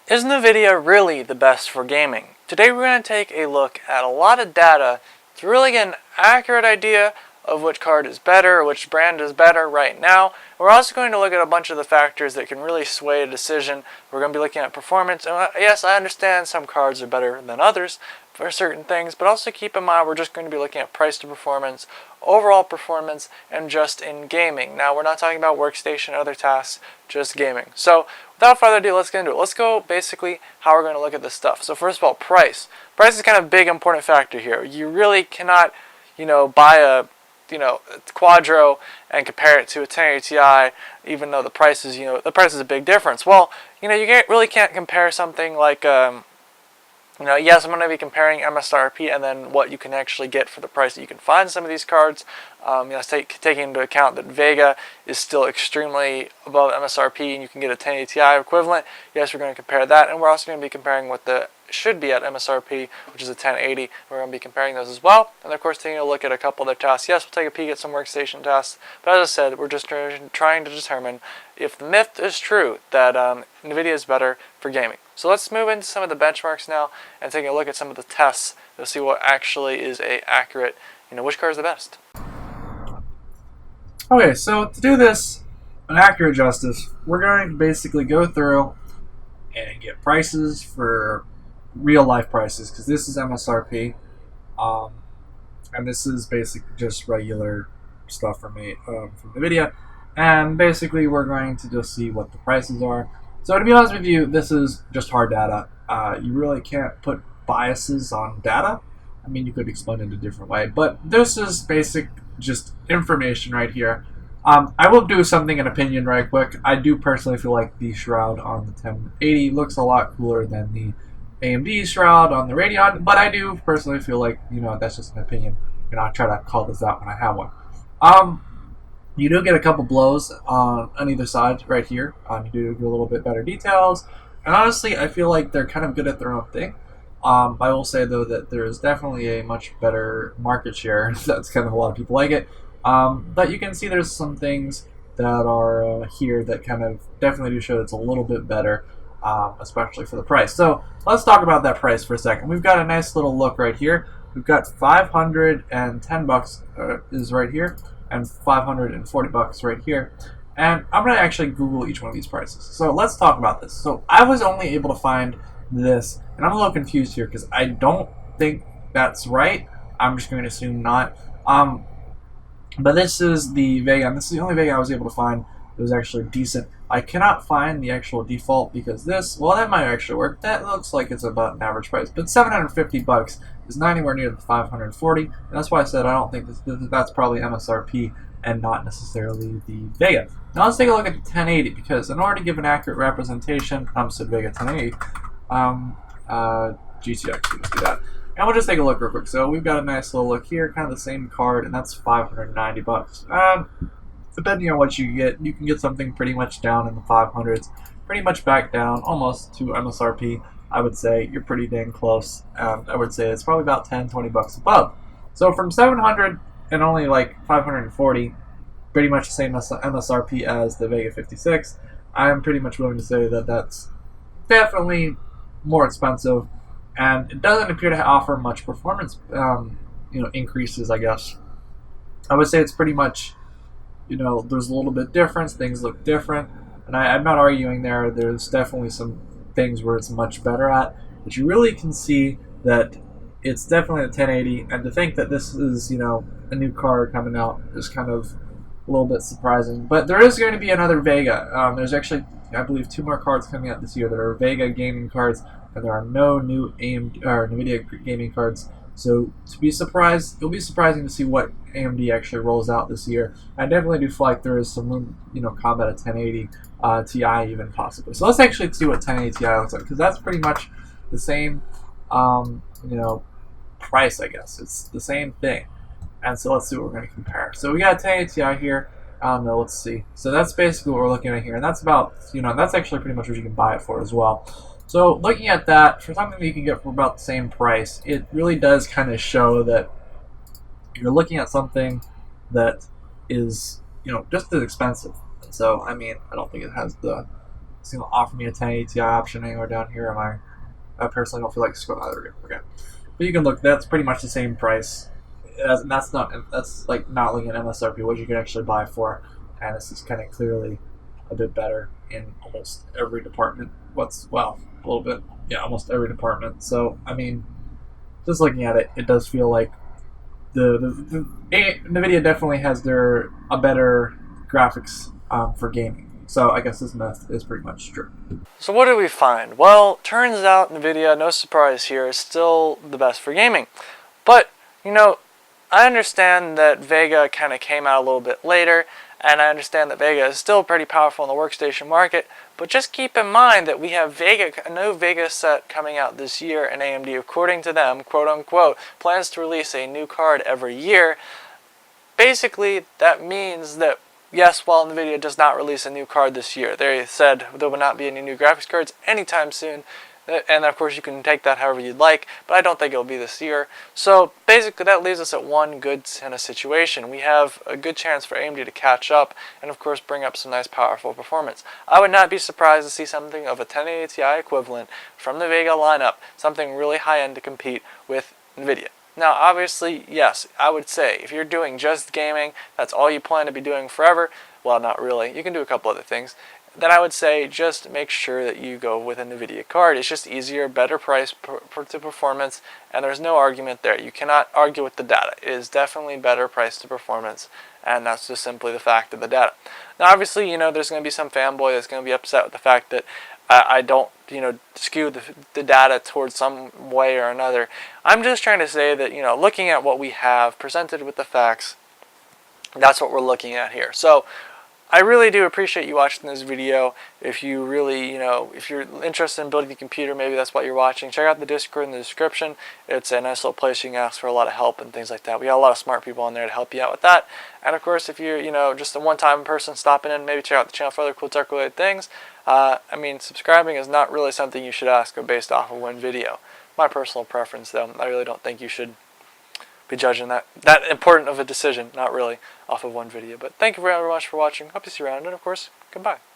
Is Nvidia really the best for gaming? Today we're going to take a look at a lot of data to really get an accurate idea of which card is better, or which brand is better right now. We're also going to look at a bunch of the factors that can really sway a decision. We're going to be looking at performance, and yes, I understand some cards are better than others for certain things, but also keep in mind we're just going to be looking at price to performance, overall performance, and just in gaming. Now, we're not talking about workstation and other tasks, just gaming. So, without further ado, let's get into it. Let's go basically how we're going to look at this stuff. So first of all, price. Price is kind of a big important factor here. You really cannot, buy a Quadro and compare it to a 1080 Ti, even though the price is, the price is a big difference. Well, you really can't compare something like, yes, I'm going to be comparing MSRP and then what you can actually get for the price that you can find some of these cards. Taking into account that Vega is still extremely above MSRP and you can get a 1080 Ti equivalent. Yes, we're going to compare that, and we're also going to be comparing what the should be at MSRP, which is a 1080. We're going to be comparing those as well, and of course taking a look at a couple other tasks. Yes, we'll take a peek at some workstation tasks, but as I said, we're just trying to determine if the myth is true that Nvidia is better for gaming. So let's move into some of the benchmarks now and take a look at some of the tests to see what actually is accurate, which card is the best. Okay, so to do this an accurate justice, we're going to basically go through and get prices for real life prices, because this is MSRP, and this is basically just regular stuff from Nvidia, and basically we're going to just see what the prices are. So to be honest with you, this is just hard data. You really can't put biases on data. I mean, you could explain it a different way, but this is basic just information right here. I will do something in opinion right quick. I do personally feel like the shroud on the 1080 looks a lot cooler than the AMD shroud on the Radeon, but I do personally feel like, that's just an opinion. I'll try to call this out when I have one. You do get a couple blows on either side right here. You do get a little bit better details, and honestly, I feel like they're kind of good at their own thing. I will say though that there is definitely a much better market share. That's kind of a lot of people like it, but you can see there's some things that are here that kind of definitely do show it's a little bit better. Especially for the price. So let's talk about that price for a second. We've got a nice little look right here. We've got $510 is right here, and $540 right here. And I'm going to actually Google each one of these prices. So let's talk about this. So I was only able to find this, and I'm a little confused here because I don't think that's right. I'm just going to assume not. But this is the Vega, and this is the only Vega I was able to find that was actually decent. I cannot find the actual default because this, well, that might actually work. That looks like it's about an average price, but $750 is not anywhere near the 540, and that's why I said I don't think that's probably MSRP and not necessarily the Vega. Now let's take a look at the 1080, because in order to give an accurate representation, said Vega 1080, GTX, let's do that. And we'll just take a look real quick. So we've got a nice little look here, kind of the same card, and that's $590. Depending on what you can get something pretty much down in the 500s, pretty much back down almost to MSRP. I would say you're pretty dang close. I would say it's probably about $10-20 above. So from 700 and only like 540, pretty much the same MSRP as the Vega 56. I am pretty much willing to say that that's definitely more expensive, and it doesn't appear to offer much performance, increases. I guess I would say it's pretty much. There's a little bit difference. Things look different, and I'm not arguing there. There's definitely some things where it's much better at, but you really can see that it's definitely a 1080. And to think that this is, a new card coming out is kind of a little bit surprising. But there is going to be another Vega. There's actually, I believe, 2 more cards coming out this year. There are Vega gaming cards, and there are no new AMD or Nvidia gaming cards. So to be surprised, it'll be surprising to see what AMD actually rolls out this year. I definitely do feel like there is some room, combat at 1080 Ti even possibly. So let's actually see what 1080 Ti looks like, because that's pretty much the same, price. I guess it's the same thing. And so let's see what we're going to compare. So we got 1080 Ti here. Let's see. So that's basically what we're looking at here, and that's about, that's actually pretty much what you can buy it for as well. So looking at that, for something that you can get for about the same price, it really does kind of show that you're looking at something that is, just as expensive. And so, I mean, I don't think it has the offer me a 1080 Ti option anywhere down here. I personally don't feel like scrolling either. Okay, but you can look. That's pretty much the same price. That's like not looking at MSRP, what you can actually buy for, and this is kind of clearly a bit better in almost every department. A little bit, yeah, almost every department. So I mean, just looking at it, it does feel like Nvidia definitely has a better graphics for gaming. So I guess this math is pretty much true. So what did we find? Well, turns out Nvidia, no surprise here, is still the best for gaming. But, I understand that Vega kind of came out a little bit later, and I understand that Vega is still pretty powerful in the workstation market, but just keep in mind that we have a new Vega set coming out this year, and AMD, according to them, quote unquote, plans to release a new card every year. Basically, that means that, yes, while Nvidia does not release a new card this year, they said there will not be any new graphics cards anytime soon, and of course you can take that however you'd like, but I don't think it will be this year. So basically that leaves us at one good kind of situation. We have a good chance for AMD to catch up and of course bring up some nice powerful performance. I would not be surprised to see something of a 1080 Ti equivalent from the Vega lineup, something really high end to compete with Nvidia. Now, obviously, yes, I would say if you're doing just gaming, that's all you plan to be doing forever, well, not really, you can do a couple other things, then I would say just make sure that you go with a Nvidia card. It's just easier, better price to performance, and there's no argument there. You cannot argue with the data. It is definitely better price to performance, and that's just simply the fact of the data. Now, obviously, there's going to be some fanboy that's going to be upset with the fact that I don't, skew the data towards some way or another. I'm just trying to say that, looking at what we have presented with the facts, that's what we're looking at here. So I really do appreciate you watching this video. If you really, if you're interested in building a computer, maybe that's what you're watching, check out the Discord in the description. It's a nice little place you can ask for a lot of help and things like that. We got a lot of smart people on there to help you out with that. And of course, if you're, just a one-time person stopping in, maybe check out the channel for other cool tech-related things. Subscribing is not really something you should ask based off of one video. My personal preference, though, I really don't think you should be judging that important of a decision, not really, off of one video. But thank you very much for watching. Hope to see you around, and of course, goodbye.